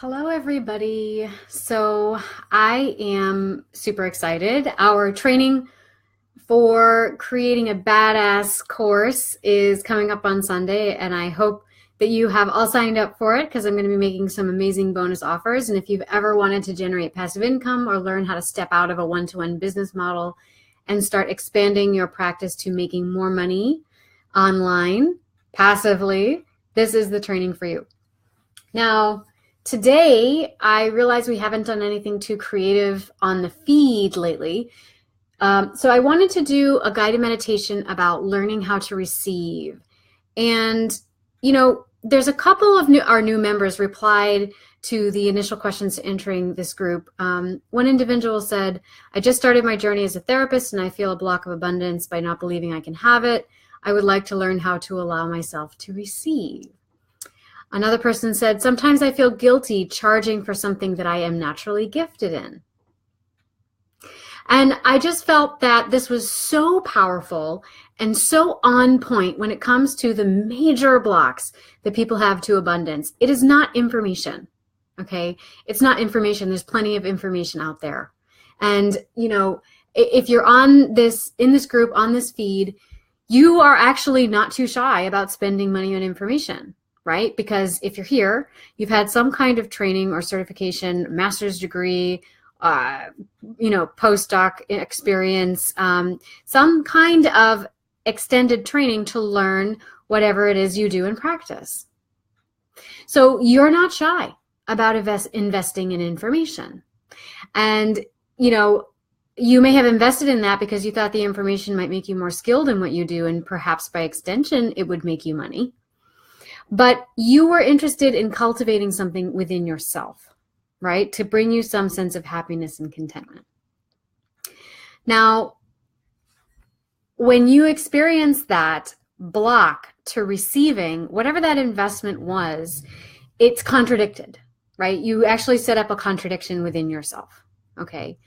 Hello, everybody. So I am super excited. Our training for creating a badass course is coming up on Sunday, and I hope that you have all signed up for it because I'm going to be making some amazing bonus offers. And if you've ever wanted to generate passive income or learn how to step out of a one-to-one business model and start expanding your practice to making more money online passively, this is the training for you. Now, today, I realize we haven't done anything too creative on the feed lately. So I wanted to do a guided meditation about learning how to receive. And, there's a couple of our new members replied to the initial questions entering this group. One individual said, I just started my journey as a therapist and I feel a block of abundance by not believing I can have it. I would like to learn how to allow myself to receive. Another person said, sometimes I feel guilty charging for something that I am naturally gifted in. And I just felt that this was so powerful and so on point when it comes to the major blocks that people have to abundance. It is not information, okay? It's not information. There's plenty of information out there. And, if you're in this group, on this feed, you are actually not too shy about spending money on information. Right? Because if you're here, you've had some kind of training or certification, master's degree, postdoc experience, some kind of extended training to learn whatever it is you do in practice. So you're not shy about investing in information. And, you may have invested in that because you thought the information might make you more skilled in what you do, and perhaps by extension, it would make you money. But you were interested in cultivating something within yourself, right? To bring you some sense of happiness and contentment. Now, when you experience that block to receiving, whatever that investment was, it's contradicted, right? You actually set up a contradiction within yourself, okay?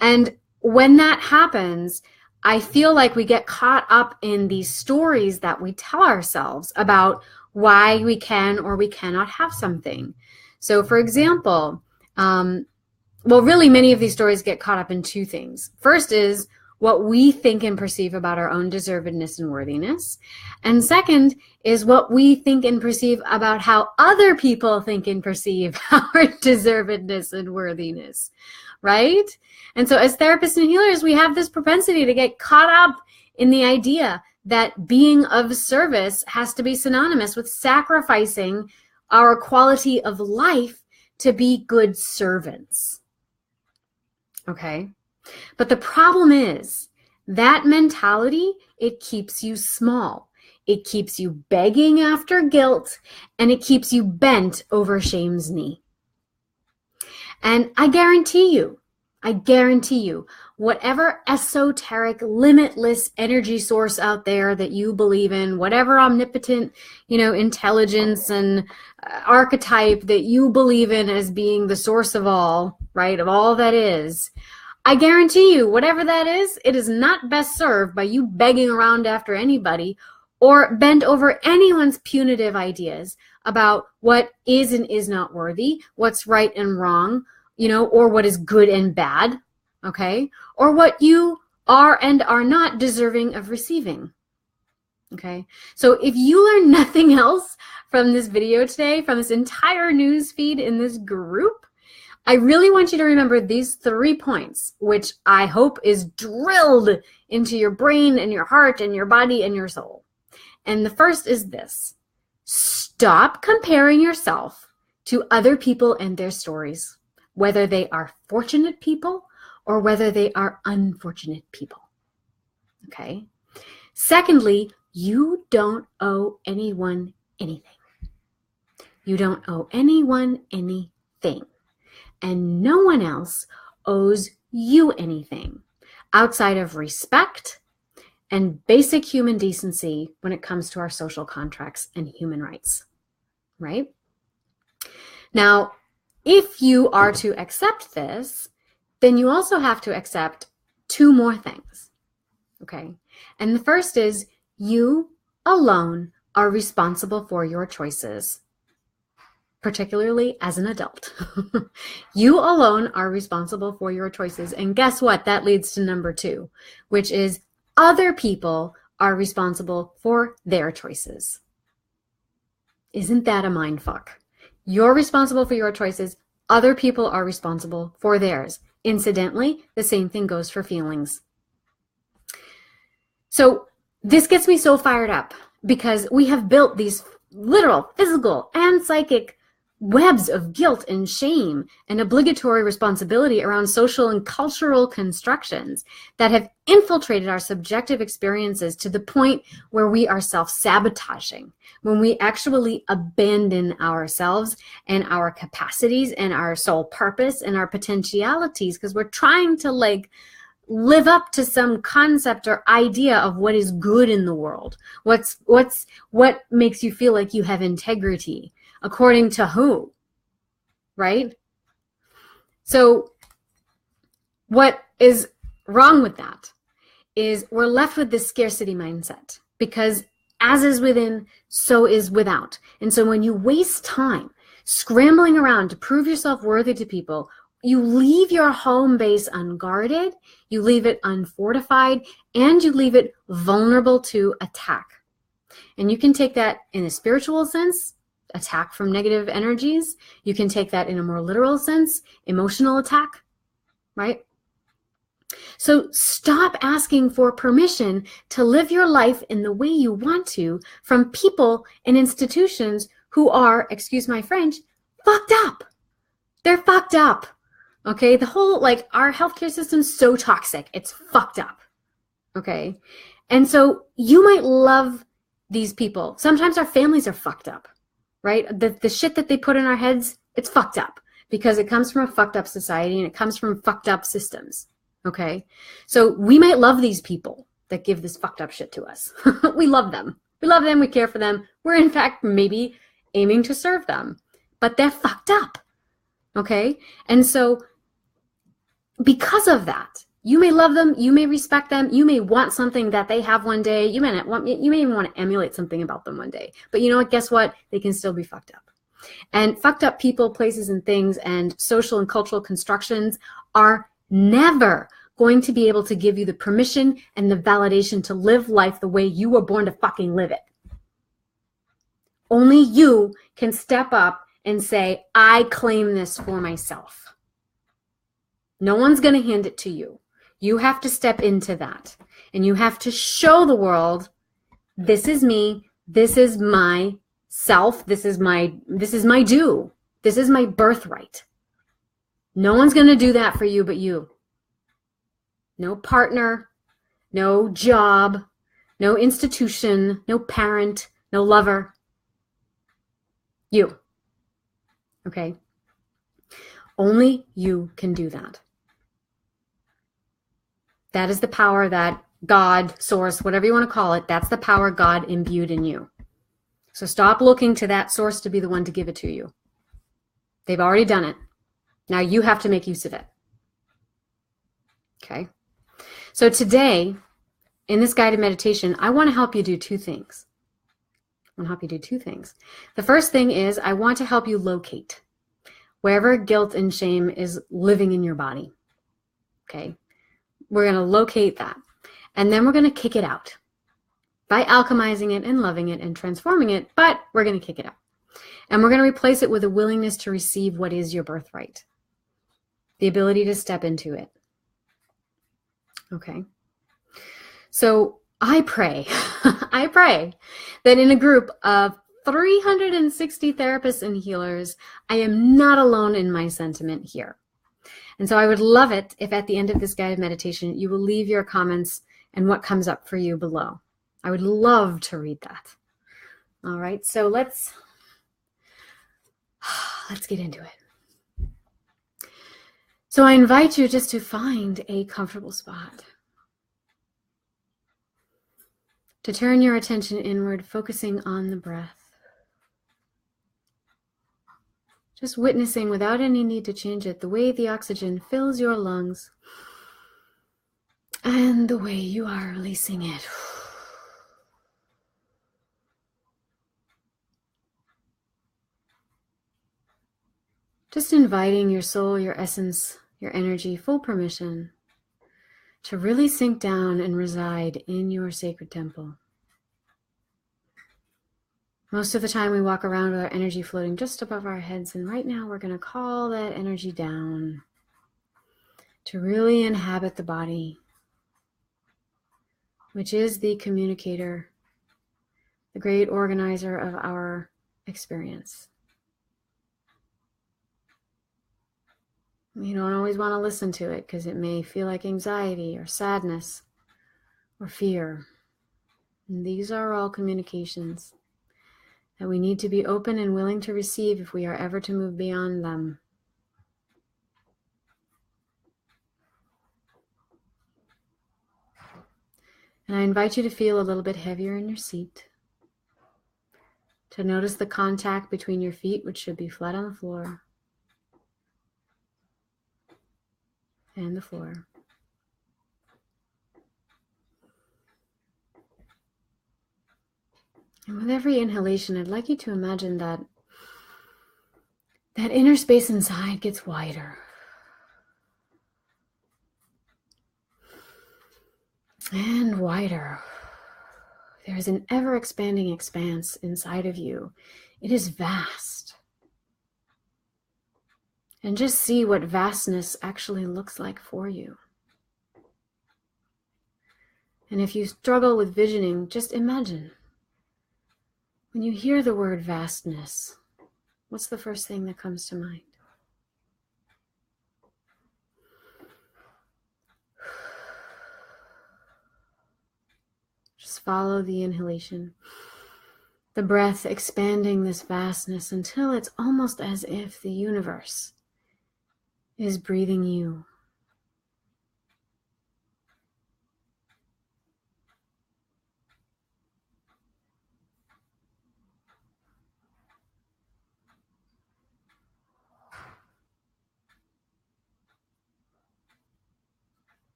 And when that happens, I feel like we get caught up in these stories that we tell ourselves about why we can or we cannot have something. So for example, really many of these stories get caught up in two things. First is what we think and perceive about our own deservedness and worthiness. And second is what we think and perceive about how other people think and perceive our deservedness and worthiness, right? And so as therapists and healers, we have this propensity to get caught up in the idea that being of service has to be synonymous with sacrificing our quality of life to be good servants. Okay? But the problem is that mentality, it keeps you small. It keeps you begging after guilt, and it keeps you bent over shame's knee. And I guarantee you, whatever esoteric, limitless energy source out there that you believe in, whatever omnipotent, intelligence and archetype that you believe in as being the source of all, right, of all that is, I guarantee you, whatever that is, it is not best served by you begging around after anybody or bent over anyone's punitive ideas about what is and is not worthy, what's right and wrong, or what is good and bad, okay? Or what you are and are not deserving of receiving, okay? So if you learn nothing else from this video today, from this entire news feed in this group, I really want you to remember these 3 points, which I hope is drilled into your brain and your heart and your body and your soul. And the first is this: stop comparing yourself to other people and their stories, whether they are fortunate people or whether they are unfortunate people, okay? Secondly, you don't owe anyone anything. You don't owe anyone anything. And no one else owes you anything outside of respect and basic human decency when it comes to our social contracts and human rights, right? Now, if you are to accept this, then you also have to accept 2 more things, okay? And the first is you alone are responsible for your choices. particularly as an adult. You alone are responsible for your choices. And guess what? That leads to number 2, which is other people are responsible for their choices. Isn't that a mind fuck? You're responsible for your choices. Other people are responsible for theirs. Incidentally, the same thing goes for feelings. So this gets me so fired up because we have built these literal, physical, and psychic webs of guilt and shame and obligatory responsibility around social and cultural constructions that have infiltrated our subjective experiences to the point where we are self-sabotaging, when we actually abandon ourselves and our capacities and our soul purpose and our potentialities because we're trying to live up to some concept or idea of what is good in the world. What makes you feel like you have integrity? According to who? Right? So what is wrong with that is we're left with this scarcity mindset because as is within, so is without. And so when you waste time scrambling around to prove yourself worthy to people, you leave your home base unguarded, you leave it unfortified, and you leave it vulnerable to attack. And you can take that in a spiritual sense, attack from negative energies. You can take that in a more literal sense, emotional attack, right? So stop asking for permission to live your life in the way you want to from people and institutions who are, excuse my French, fucked up. They're fucked up. Okay, the whole, our healthcare system's so toxic. It's fucked up. Okay, and so you might love these people. Sometimes our families are fucked up, right? The shit that they put in our heads, it's fucked up because it comes from a fucked up society and it comes from fucked up systems. Okay, so we might love these people that give this fucked up shit to us. We love them. We love them. We care for them. We're in fact maybe aiming to serve them, but they're fucked up. Okay, and so because of that, you may love them, you may respect them, you may want something that they have one day, you may even want to emulate something about them one day. But you know what? Guess what? They can still be fucked up. And fucked up people, places, and things, and social and cultural constructions are never going to be able to give you the permission and the validation to live life the way you were born to fucking live it. Only you can step up and say, I claim this for myself. No one's going to hand it to you. You have to step into that. And you have to show the world, this is me, this is my self, this is my due. This is my birthright. No one's going to do that for you but you. No partner, no job, no institution, no parent, no lover. You. Okay? Only you can do that. That is the power that God, source, whatever you want to call it, that's the power God imbued in you. So stop looking to that source to be the one to give it to you. They've already done it. Now you have to make use of it. Okay? So today, in this guided meditation, I want to help you do 2 things. The first thing is I want to help you locate wherever guilt and shame is living in your body. Okay? We're going to locate that. And then we're going to kick it out by alchemizing it and loving it and transforming it, but we're going to kick it out. And we're going to replace it with a willingness to receive what is your birthright. The ability to step into it. Okay? So I pray that in a group of 360 therapists and healers, I am not alone in my sentiment here. And so I would love it if at the end of this guided meditation, you will leave your comments and what comes up for you below. I would love to read that. All right, so let's get into it. So I invite you just to find a comfortable spot. To turn your attention inward, focusing on the breath. Just witnessing without any need to change it, the way the oxygen fills your lungs and the way you are releasing it. Just inviting your soul, your essence, your energy, full permission to really sink down and reside in your sacred temple. Most of the time we walk around with our energy floating just above our heads, and right now we're going to call that energy down to really inhabit the body, which is the communicator, the great organizer of our experience. You don't always want to listen to it because it may feel like anxiety or sadness or fear. And these are all communications that we need to be open and willing to receive if we are ever to move beyond them. And I invite you to feel a little bit heavier in your seat, to notice the contact between your feet, which should be flat on the floor, and the floor. And with every inhalation, I'd like you to imagine that inner space inside gets wider. And wider. There is an ever-expanding expanse inside of you. It is vast. And just see what vastness actually looks like for you. And if you struggle with visioning, just imagine. When you hear the word vastness, what's the first thing that comes to mind? Just follow the inhalation, the breath expanding this vastness until it's almost as if the universe is breathing you.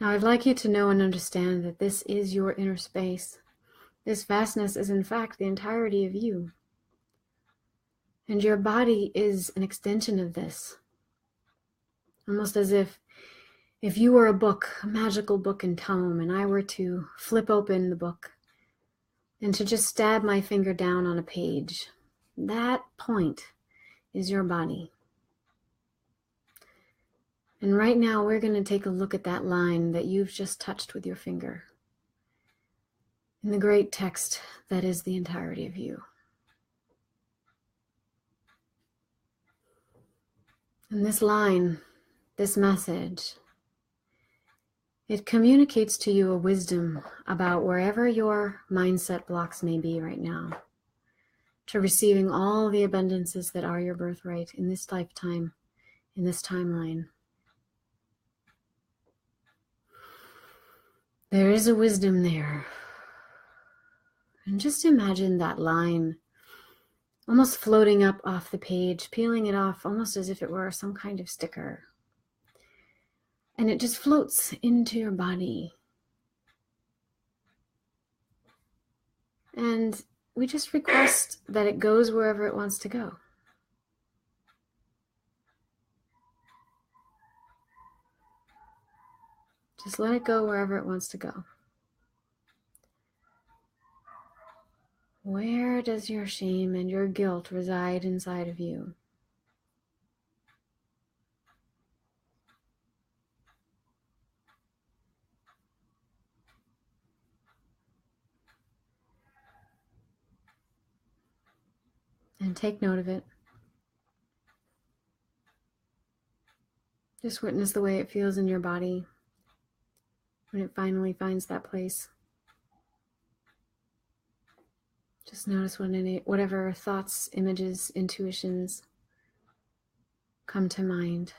Now I'd like you to know and understand that this is your inner space. This vastness is in fact the entirety of you. And your body is an extension of this. Almost as if you were a book, a magical book and tome, and I were to flip open the book and to just stab my finger down on a page, that point is your body. And right now we're going to take a look at that line that you've just touched with your finger in the great text that is the entirety of you. And this line, this message, it communicates to you a wisdom about wherever your mindset blocks may be right now, to receiving all the abundances that are your birthright in this lifetime, in this timeline. There is a wisdom there. And just imagine that line almost floating up off the page, peeling it off almost as if it were some kind of sticker. And it just floats into your body. And we just request that it goes wherever it wants to go. Just let it go wherever it wants to go. Where does your shame and your guilt reside inside of you? And take note of it. Just witness the way it feels in your body when it finally finds that place. Just notice whatever thoughts, images, intuitions come to mind.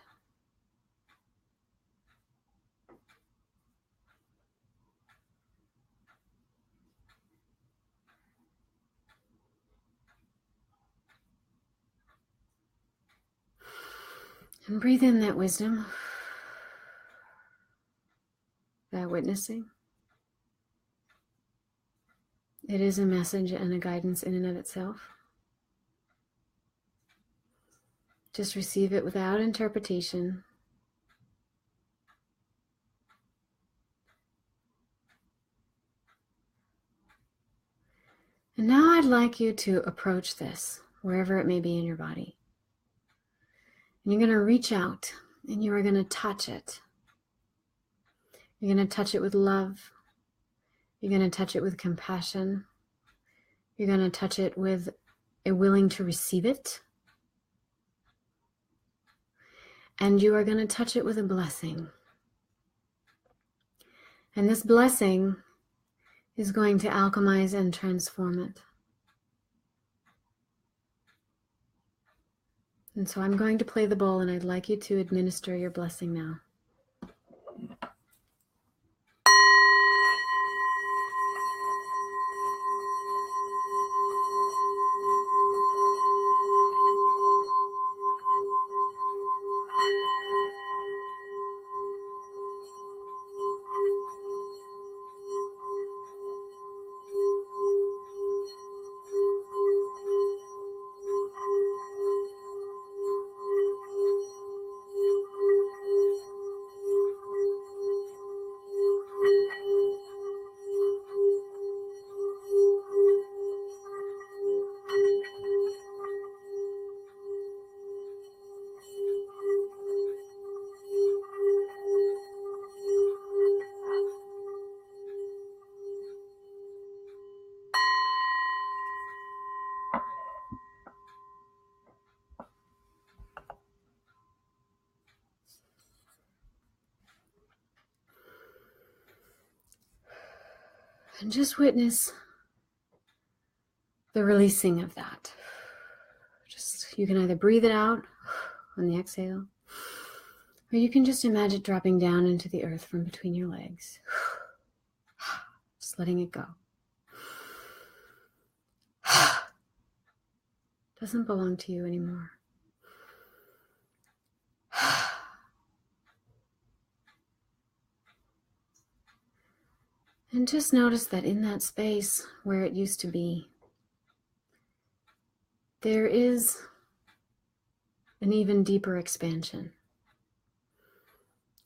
And breathe in that wisdom, that witnessing. It is a message and a guidance in and of itself. Just receive it without interpretation. And now I'd like you to approach this, wherever it may be in your body. And you're going to reach out and you are going to touch it. You're going to touch it with love. You're going to touch it with compassion. You're going to touch it with a willing to receive it. And you are going to touch it with a blessing. And this blessing is going to alchemize and transform it. And so I'm going to play the bowl, and I'd like you to administer your blessing now. And just witness the releasing of that. Just, you can either breathe it out on the exhale, or you can just imagine it dropping down into the earth from between your legs. Just letting it go. Doesn't belong to you anymore. And just notice that in that space where it used to be, there is an even deeper expansion,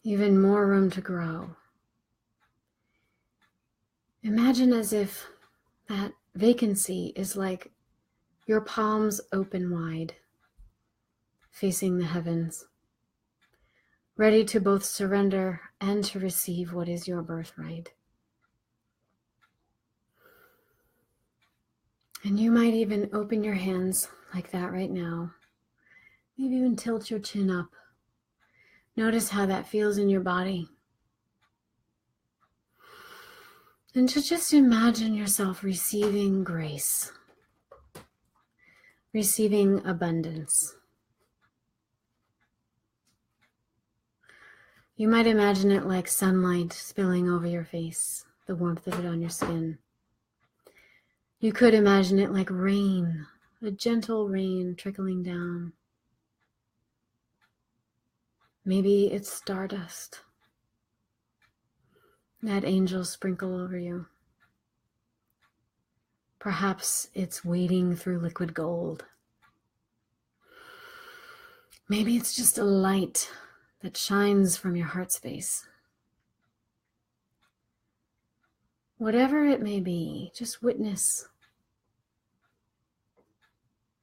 even more room to grow. Imagine as if that vacancy is like your palms open wide, facing the heavens, ready to both surrender and to receive what is your birthright. And you might even open your hands like that right now. Maybe even tilt your chin up. Notice how that feels in your body. And to just imagine yourself receiving grace, receiving abundance. You might imagine it like sunlight spilling over your face, the warmth of it on your skin. You could imagine it like rain, a gentle rain trickling down. Maybe it's stardust that angels sprinkle over you. Perhaps it's wading through liquid gold. Maybe it's just a light that shines from your heart space. Whatever it may be, just witness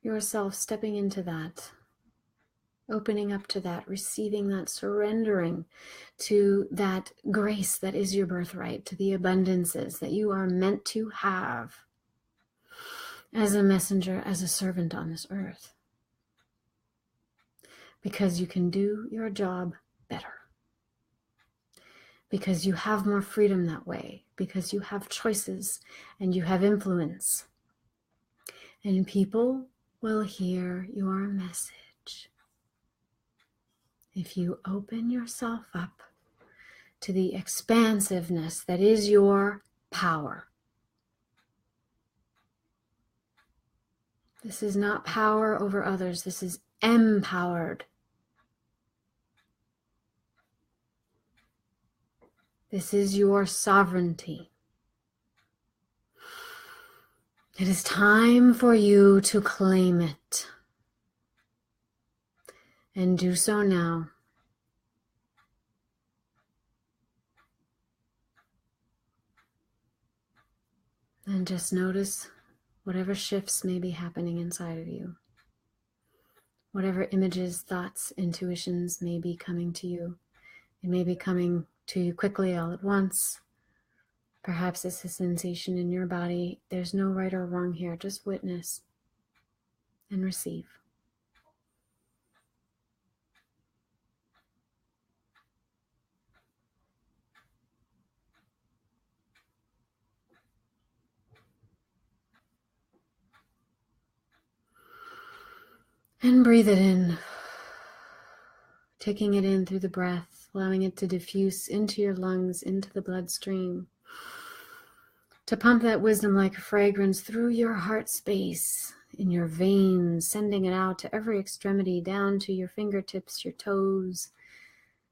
yourself stepping into that, opening up to that, receiving that, surrendering to that grace that is your birthright, to the abundances that you are meant to have as a messenger, as a servant on this earth. Because you can do your job better. Because you have more freedom that way. Because you have choices and you have influence. And people will hear your message. If you open yourself up to the expansiveness that is your power. This is not power over others. This is empowered. This is your sovereignty. It is time for you to claim it. And do so now. And just notice whatever shifts may be happening inside of you. Whatever images, thoughts, intuitions may be coming to you. It may be coming to you quickly all at once. Perhaps it's a sensation in your body. There's no right or wrong here. Just witness and receive. And breathe it in. Taking it in through the breath, allowing it to diffuse into your lungs, into the bloodstream. To pump that wisdom like a fragrance through your heart space, in your veins, sending it out to every extremity, down to your fingertips, your toes,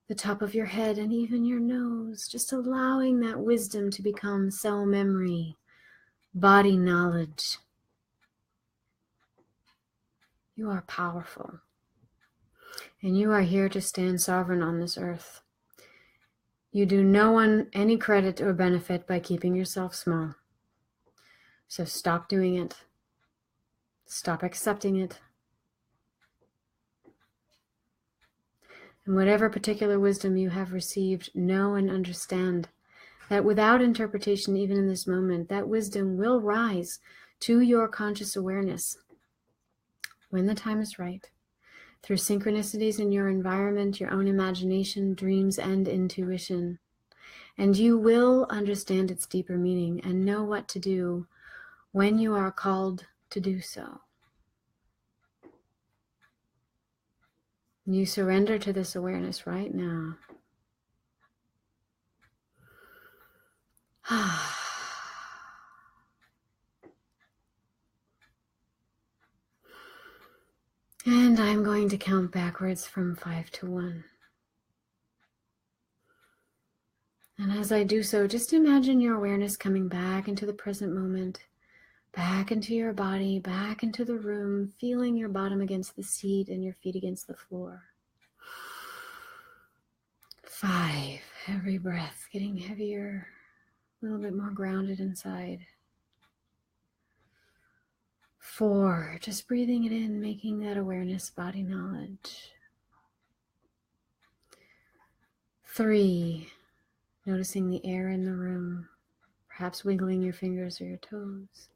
the top of your head, and even your nose. Just allowing that wisdom to become cell memory, body knowledge. You are powerful. And you are here to stand sovereign on this earth. You do no one any credit or benefit by keeping yourself small. So stop doing it. Stop accepting it. And whatever particular wisdom you have received, know and understand that without interpretation, even in this moment, that wisdom will rise to your conscious awareness when the time is right, through synchronicities in your environment, your own imagination, dreams, and intuition. And you will understand its deeper meaning and know what to do when you are called to do so. You surrender to this awareness right now. And I'm going to count backwards from 5 to 1. And as I do so, just imagine your awareness coming back into the present moment, back into your body, back into the room, feeling your bottom against the seat and your feet against the floor. 5, every breath getting heavier, a little bit more grounded inside. 4, just breathing it in, making that awareness body knowledge. 3, noticing the air in the room, perhaps wiggling your fingers or your toes.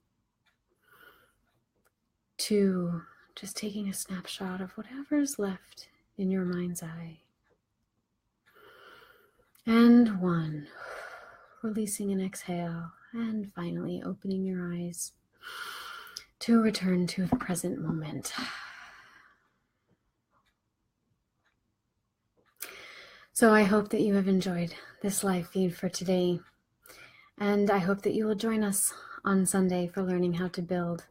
2, just taking a snapshot of whatever's left in your mind's eye. And 1, releasing an exhale, and finally opening your eyes to return to the present moment. So I hope that you have enjoyed this live feed for today, and I hope that you will join us on Sunday for learning how to build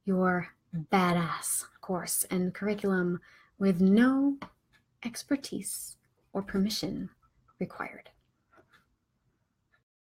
your badass course and curriculum with no expertise or permission required.